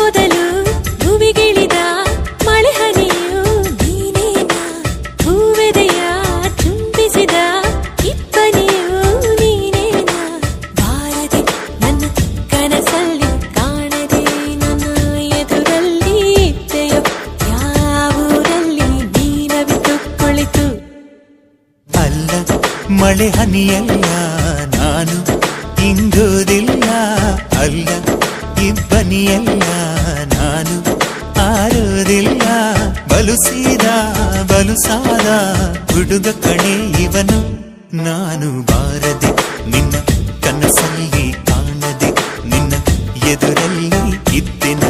ಮೊದಲು ಭುವಿಗಿಳಿದ ಮಳೆ ಹನಿಯು ನೀನೇನಾ, ಹೂವೆದೆಯ ಚುಂಬಿಸಿದ ಇಬ್ಬನಿಯು ನೀನೇನಾ, ಬಾರದೆ ನನ್ನ ಕನಸಲ್ಲಿ ಕಾಣದೆ ನನ್ನ ಎದುರಲ್ಲಿ ಇದ್ದೆಯೋ, ಯಾವೂರಲ್ಲಿ ನೀನವಿತು ಕುಳಿತು. ಅಲ್ಲ ಮಳೆ ಹನಿಯಲ್ಲ ನಾನು ಇಂಗೋದಿಲ್ಲ, ಅಲ್ಲ ಇಬ್ಬನಿಯಲ್ಲ ನಾನು ಆರೋದಿಲ್ಲ, ಬಲುಸೀದ ಬಲುಸಾದ ಹುಡುಗ ಕಣೆ ಇವನು ನಾನು, ಬಾರದೆ ನಿನ್ನ ಕನಸಲ್ಲಿ ಕಾಣದೆ ನಿನ್ನ ಎದುರಲ್ಲಿ ಇದ್ದೆನು.